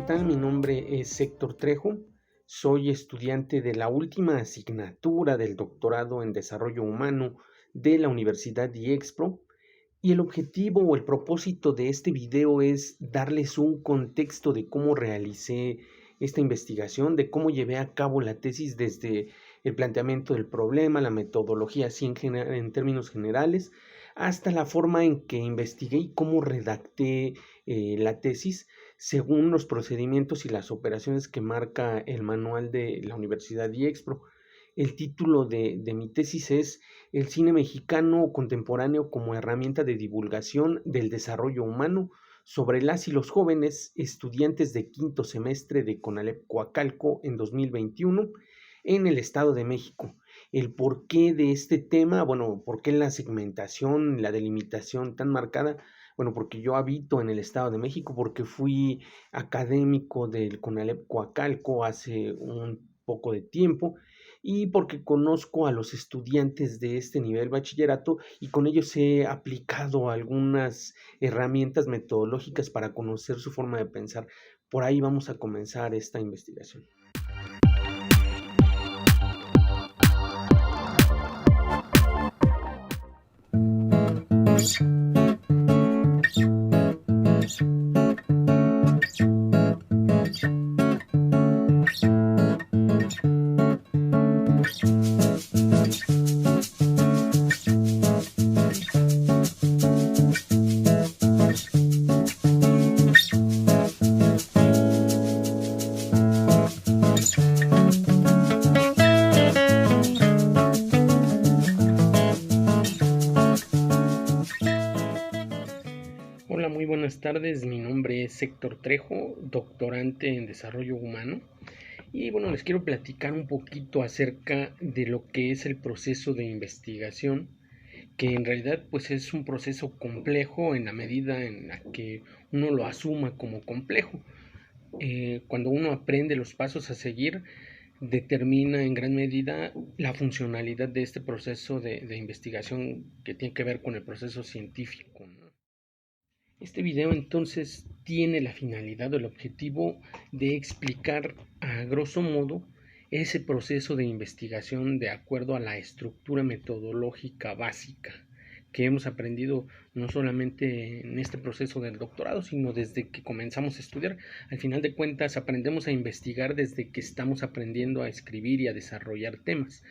tal? Mi nombre es Héctor Trejo. Soy estudiante de la última asignatura del doctorado en desarrollo humano de la Universidad IEXPRO y el objetivo o el propósito de este video es darles un contexto de cómo realicé esta investigación, de cómo llevé a cabo la tesis desde el planteamiento del problema, la metodología así en términos generales, hasta la forma en que investigué y cómo redacté la tesis según los procedimientos y las operaciones que marca el manual de la Universidad IEXPRO. El título de mi tesis es El cine mexicano contemporáneo como herramienta de divulgación del desarrollo humano sobre las y los jóvenes estudiantes de quinto semestre de CONALEP Coacalco en 2021 en el Estado de México. El porqué de este tema, bueno, por qué la segmentación, la delimitación tan marcada. Bueno, porque yo habito en el Estado de México, porque fui académico del CONALEP Coacalco hace un poco de tiempo y porque conozco a los estudiantes de este nivel bachillerato y con ellos he aplicado algunas herramientas metodológicas para conocer su forma de pensar. Por ahí vamos a comenzar esta investigación. Hola, muy buenas tardes. Mi nombre es Héctor Trejo, doctorante en desarrollo humano. Y bueno, les quiero platicar un poquito acerca de lo que es el proceso de investigación, que en realidad pues es un proceso complejo en la medida en la que uno lo asuma como complejo. Cuando uno aprende los pasos a seguir, determina en gran medida la funcionalidad de este proceso de investigación que tiene que ver con el proceso científico, ¿no? Este video entonces tiene la finalidad o el objetivo de explicar a grosso modo ese proceso de investigación de acuerdo a la estructura metodológica básica que hemos aprendido no solamente en este proceso del doctorado, sino desde que comenzamos a estudiar. Al final de cuentas, aprendemos a investigar desde que estamos aprendiendo a escribir y a desarrollar temas.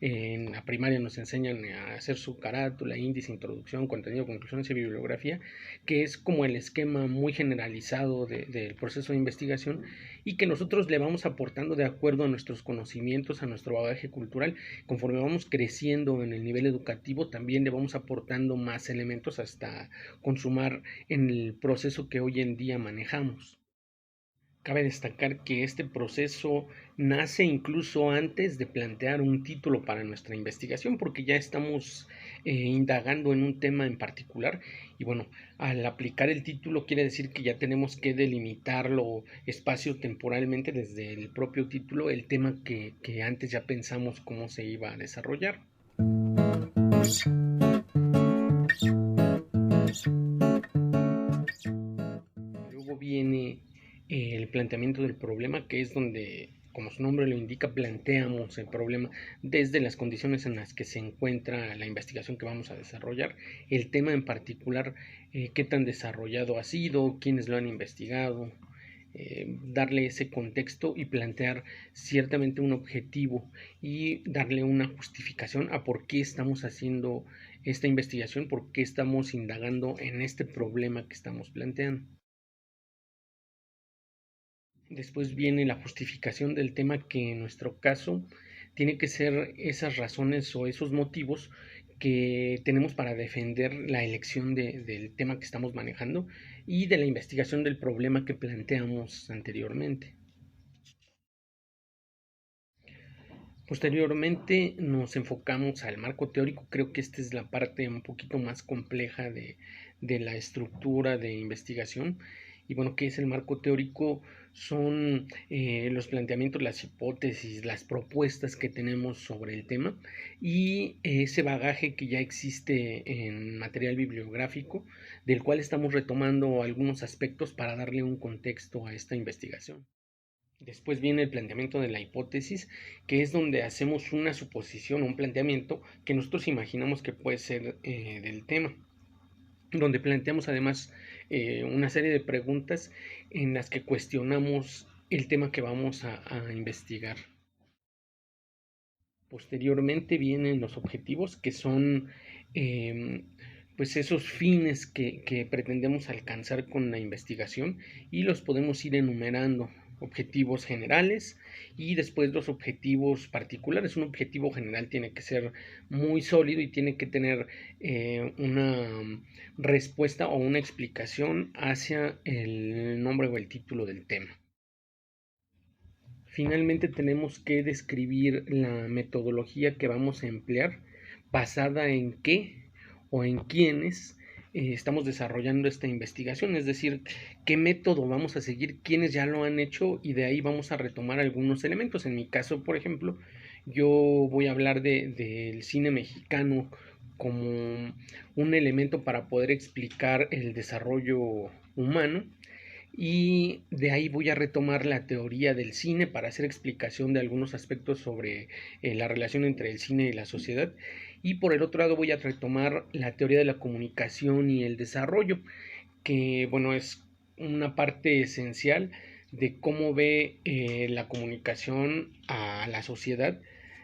En la primaria nos enseñan a hacer su carátula, índice, introducción, contenido, conclusiones y bibliografía, que es como el esquema muy generalizado del proceso de investigación y que nosotros le vamos aportando de acuerdo a nuestros conocimientos, a nuestro bagaje cultural. Conforme vamos creciendo en el nivel educativo, también le vamos aportando más elementos hasta consumar en el proceso que hoy en día manejamos. Cabe destacar que este proceso nace incluso antes de plantear un título para nuestra investigación, porque ya estamos indagando en un tema en particular y bueno, al aplicar el título quiere decir que ya tenemos que delimitarlo espacio-temporalmente desde el propio título, el tema que antes ya pensamos cómo se iba a desarrollar. Luego viene el planteamiento del problema, que es donde, como su nombre lo indica, planteamos el problema desde las condiciones en las que se encuentra la investigación que vamos a desarrollar, el tema en particular, qué tan desarrollado ha sido, quiénes lo han investigado, darle ese contexto y plantear ciertamente un objetivo y darle una justificación a por qué estamos haciendo esta investigación, por qué estamos indagando en este problema que estamos planteando. Después viene la justificación del tema, que en nuestro caso tiene que ser esas razones o esos motivos que tenemos para defender la elección del tema que estamos manejando y de la investigación del problema que planteamos anteriormente. Posteriormente nos enfocamos al marco teórico. Creo que esta es la parte un poquito más compleja de la estructura de investigación Y bueno, ¿qué es el marco teórico? Son los planteamientos, las hipótesis, las propuestas que tenemos sobre el tema y ese bagaje que ya existe en material bibliográfico, del cual estamos retomando algunos aspectos para darle un contexto a esta investigación. Después viene el planteamiento de la hipótesis, que es donde hacemos una suposición o un planteamiento que nosotros imaginamos que puede ser del tema, donde planteamos además una serie de preguntas en las que cuestionamos el tema que vamos a investigar. Posteriormente vienen los objetivos, que son eh, pues esos fines que pretendemos alcanzar con la investigación y los podemos ir enumerando. Objetivos generales y después los objetivos particulares. Un objetivo general tiene que ser muy sólido y tiene que tener una respuesta o una explicación hacia el nombre o el título del tema. Finalmente tenemos que describir la metodología que vamos a emplear, basada en qué o en quiénes estamos desarrollando esta investigación, es decir, qué método vamos a seguir, quiénes ya lo han hecho y de ahí vamos a retomar algunos elementos. En mi caso, por ejemplo, yo voy a hablar del cine mexicano como un elemento para poder explicar el desarrollo humano y de ahí voy a retomar la teoría del cine para hacer explicación de algunos aspectos sobre la relación entre el cine y la sociedad. Y por el otro lado voy a retomar la teoría de la comunicación y el desarrollo, que bueno, es una parte esencial de cómo ve la comunicación a la sociedad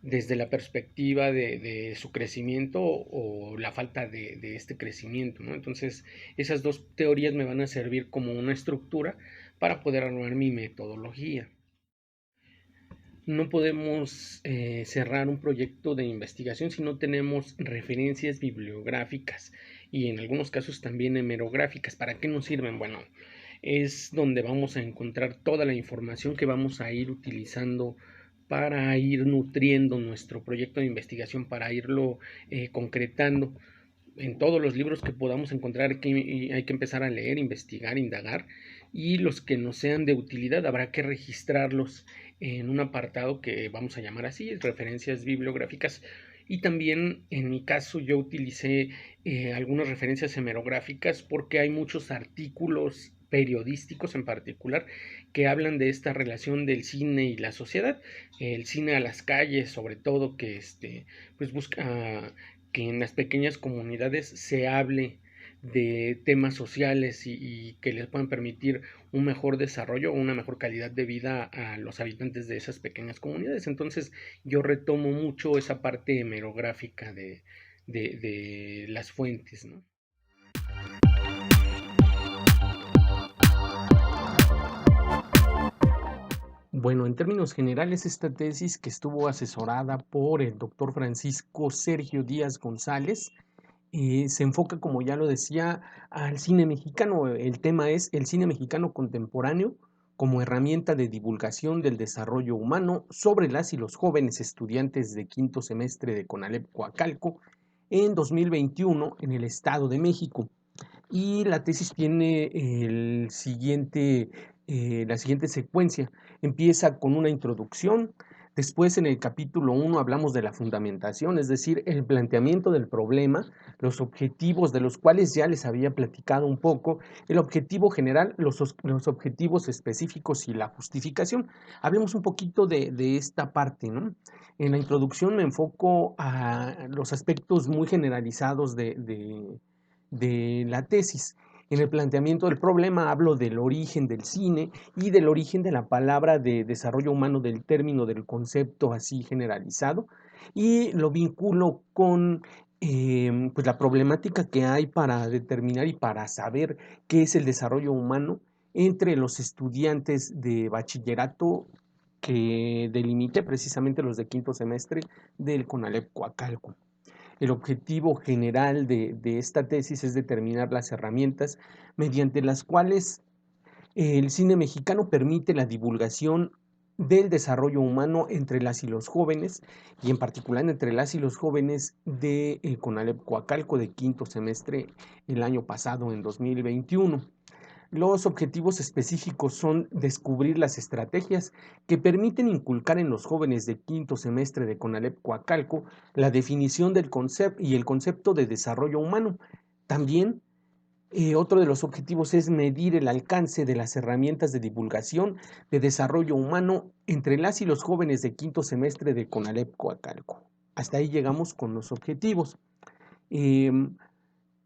desde la perspectiva de su crecimiento o la falta de este crecimiento, ¿no? Entonces, esas dos teorías me van a servir como una estructura para poder armar mi metodología. No podemos cerrar un proyecto de investigación si no tenemos referencias bibliográficas y en algunos casos también hemerográficas. ¿Para qué nos sirven? Bueno, es donde vamos a encontrar toda la información que vamos a ir utilizando para ir nutriendo nuestro proyecto de investigación, para irlo concretando. En todos los libros que podamos encontrar que hay que empezar a leer, investigar, indagar, y los que nos sean de utilidad habrá que registrarlos en un apartado que vamos a llamar así, referencias bibliográficas. Y también en mi caso yo utilicé algunas referencias hemerográficas porque hay muchos artículos periodísticos en particular que hablan de esta relación del cine y la sociedad, el cine a las calles sobre todo, que pues busca que en las pequeñas comunidades se hable de temas sociales y que les puedan permitir un mejor desarrollo o una mejor calidad de vida a los habitantes de esas pequeñas comunidades. Entonces yo retomo mucho esa parte hemerográfica de las fuentes, ¿no? Bueno, en términos generales, esta tesis, que estuvo asesorada por el doctor Francisco Sergio Díaz González, se enfoca, como ya lo decía, al cine mexicano. El tema es el cine mexicano contemporáneo como herramienta de divulgación del desarrollo humano sobre las y los jóvenes estudiantes de quinto semestre de CONALEP Coacalco en 2021 en el Estado de México. Y la tesis tiene la siguiente secuencia. Empieza con una introducción. Después, en el capítulo 1 hablamos de la fundamentación, es decir, el planteamiento del problema, los objetivos de los cuales ya les había platicado un poco, el objetivo general, los objetivos específicos y la justificación. Hablemos un poquito de esta parte, ¿no? En la introducción me enfoco a los aspectos muy generalizados de la tesis. En el planteamiento del problema hablo del origen del cine y del origen de la palabra de desarrollo humano, del término, del concepto así generalizado, y lo vinculo con pues la problemática que hay para determinar y para saber qué es el desarrollo humano entre los estudiantes de bachillerato que delimité, precisamente los de quinto semestre del CONALEP Coacalco. El objetivo general de esta tesis es determinar las herramientas mediante las cuales el cine mexicano permite la divulgación del desarrollo humano entre las y los jóvenes, y en particular entre las y los jóvenes de CONALEP Coacalco de quinto semestre el año pasado, en 2021. Los objetivos específicos son descubrir las estrategias que permiten inculcar en los jóvenes de quinto semestre de CONALEP Coacalco la definición del concepto y el concepto de desarrollo humano. También otro de los objetivos es medir el alcance de las herramientas de divulgación de desarrollo humano entre las y los jóvenes de quinto semestre de CONALEP Coacalco. Hasta ahí llegamos con los objetivos. Eh,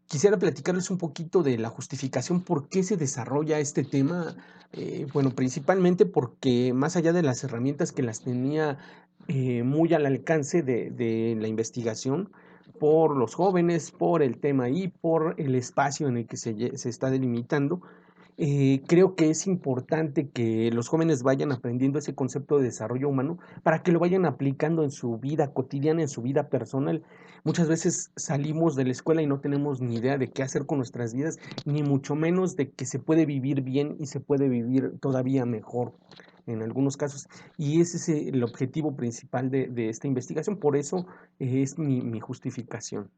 Quisiera platicarles un poquito de la justificación por qué se desarrolla este tema. Bueno, principalmente porque más allá de las herramientas que las tenía muy al alcance de la investigación, por los jóvenes, por el tema y por el espacio en el que se está delimitando, creo que es importante que los jóvenes vayan aprendiendo ese concepto de desarrollo humano para que lo vayan aplicando en su vida cotidiana, en su vida personal. Muchas veces salimos de la escuela y no tenemos ni idea de qué hacer con nuestras vidas, ni mucho menos de que se puede vivir bien y se puede vivir todavía mejor en algunos casos. Y ese es el objetivo principal de esta investigación, por eso es mi justificación.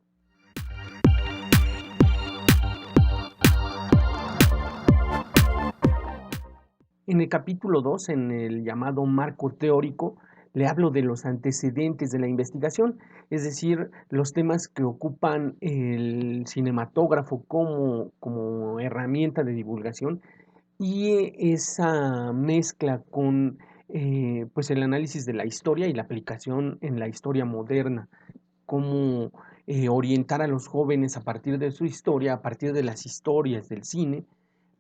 En el capítulo 2, en el llamado marco teórico, le hablo de los antecedentes de la investigación, es decir, los temas que ocupan el cinematógrafo como herramienta de divulgación y esa mezcla con pues el análisis de la historia y la aplicación en la historia moderna, cómo orientar a los jóvenes a partir de su historia, a partir de las historias del cine,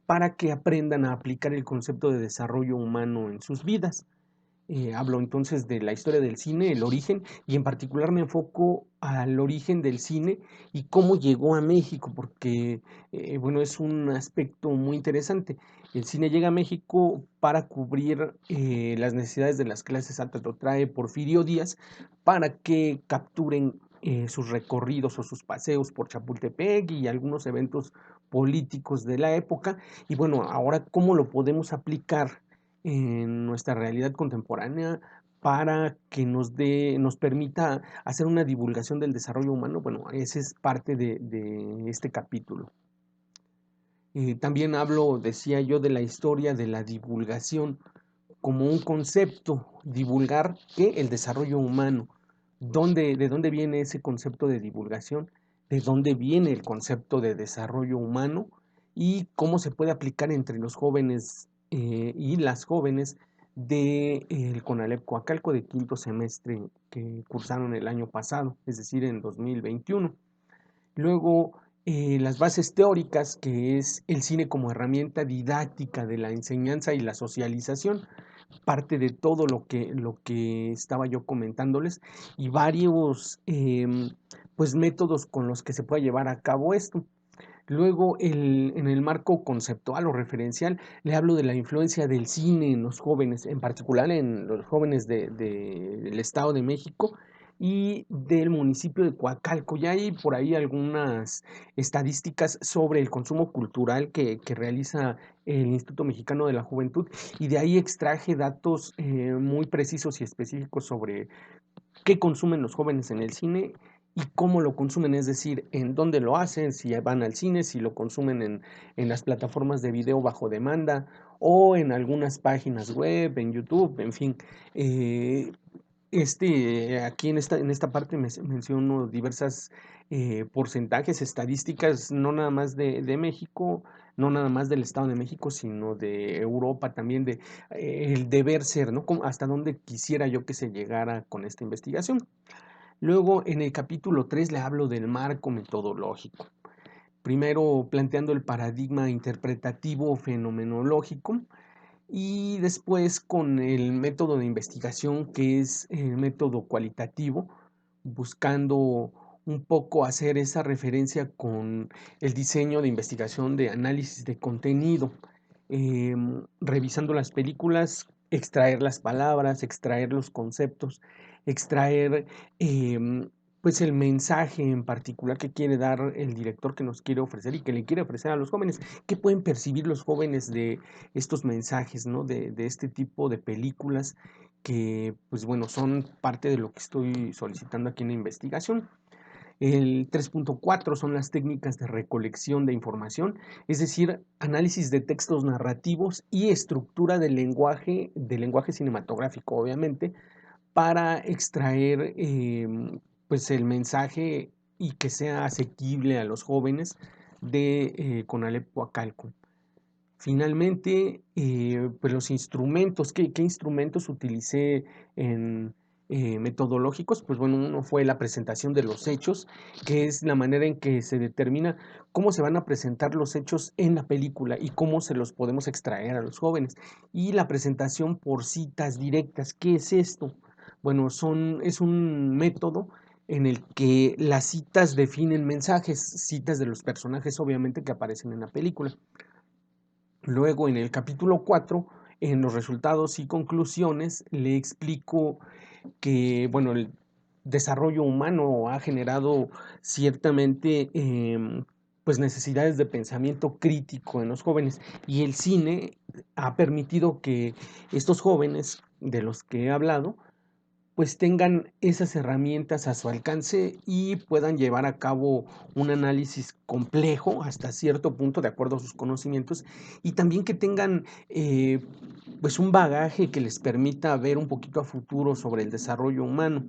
para que aprendan a aplicar el concepto de desarrollo humano en sus vidas. Hablo entonces de la historia del cine, el origen, y en particular me enfoco al origen del cine y cómo llegó a México, porque bueno, es un aspecto muy interesante. El cine llega a México para cubrir las necesidades de las clases altas, lo trae Porfirio Díaz para que capturen sus recorridos o sus paseos por Chapultepec y algunos eventos políticos de la época. Y bueno, ahora cómo lo podemos aplicar en nuestra realidad contemporánea para que nos permita hacer una divulgación del desarrollo humano. Bueno, ese es parte de este capítulo. También hablo, decía yo, de la historia de la divulgación como un concepto, divulgar que el desarrollo humano. ¿De dónde viene ese concepto de divulgación? ¿De dónde viene el concepto de desarrollo humano? ¿Y cómo se puede aplicar entre los jóvenes y las jóvenes del CONALEP Coacalco de quinto semestre que cursaron el año pasado, es decir, en 2021? Luego, las bases teóricas, que es el cine como herramienta didáctica de la enseñanza y la socialización, parte de todo lo que estaba yo comentándoles y varios pues métodos con los que se puede llevar a cabo esto. Luego, en el marco conceptual o referencial, le hablo de la influencia del cine en los jóvenes, en particular en los jóvenes del Estado de México y del municipio de Coacalco. Ya hay por ahí algunas estadísticas sobre el consumo cultural que realiza el Instituto Mexicano de la Juventud y de ahí extraje datos muy precisos y específicos sobre qué consumen los jóvenes en el cine y cómo lo consumen, es decir, en dónde lo hacen, si van al cine, si lo consumen en las plataformas de video bajo demanda o en algunas páginas web, en YouTube, en fin. Aquí en esta parte menciono diversas porcentajes, estadísticas, no nada más de México, no nada más del Estado de México, sino de Europa también, el deber ser, ¿no? Hasta dónde quisiera yo que se llegara con esta investigación. Luego, en el capítulo 3 le hablo del marco metodológico. Primero planteando el paradigma interpretativo fenomenológico y después con el método de investigación que es el método cualitativo, buscando un poco hacer esa referencia con el diseño de investigación de análisis de contenido, revisando las películas, extraer las palabras, extraer los conceptos, extraer pues el mensaje en particular que quiere dar el director que nos quiere ofrecer y que le quiere ofrecer a los jóvenes. ¿Qué pueden percibir los jóvenes de estos mensajes, ¿no? De este tipo de películas que, pues bueno, son parte de lo que estoy solicitando aquí en la investigación? El 3.4 son las técnicas de recolección de información, es decir, análisis de textos narrativos y estructura del lenguaje cinematográfico, obviamente, para extraer pues el mensaje y que sea asequible a los jóvenes de Conalep Coacalco. Finalmente, pues los instrumentos, ¿qué instrumentos utilicé en metodológicos? Pues bueno, uno fue la presentación de los hechos, que es la manera en que se determina cómo se van a presentar los hechos en la película y cómo se los podemos extraer a los jóvenes. Y la presentación por citas directas, ¿qué es esto? Bueno, es un método en el que las citas definen mensajes, citas de los personajes obviamente que aparecen en la película. Luego, en el capítulo 4, en los resultados y conclusiones, le explico que, bueno, el desarrollo humano ha generado ciertamente pues necesidades de pensamiento crítico en los jóvenes y el cine ha permitido que estos jóvenes de los que he hablado pues tengan esas herramientas a su alcance y puedan llevar a cabo un análisis complejo hasta cierto punto de acuerdo a sus conocimientos y también que tengan pues un bagaje que les permita ver un poquito a futuro sobre el desarrollo humano.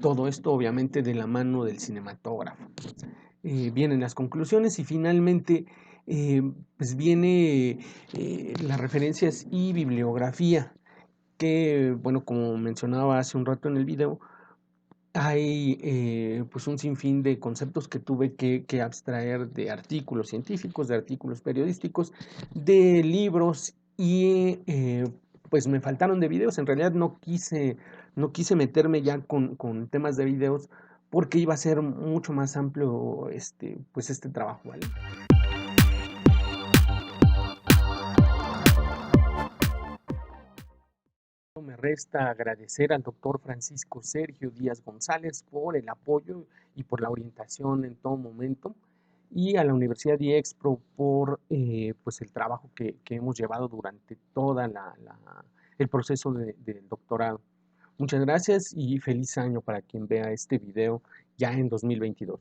Todo esto obviamente de la mano del cinematógrafo. Vienen las conclusiones y finalmente eh, pues viene las referencias y bibliografía que, bueno, como mencionaba hace un rato en el video, hay pues un sinfín de conceptos que tuve que abstraer de artículos científicos, de artículos periodísticos, de libros y pues me faltaron de videos. En realidad no quise meterme ya con temas de videos porque iba a ser mucho más amplio pues este trabajo, ¿vale? Me resta agradecer al doctor Francisco Sergio Díaz González por el apoyo y por la orientación en todo momento y a la Universidad IEXPRO por pues el trabajo que hemos llevado durante toda el proceso del doctorado. Muchas gracias y feliz año para quien vea este video ya en 2022.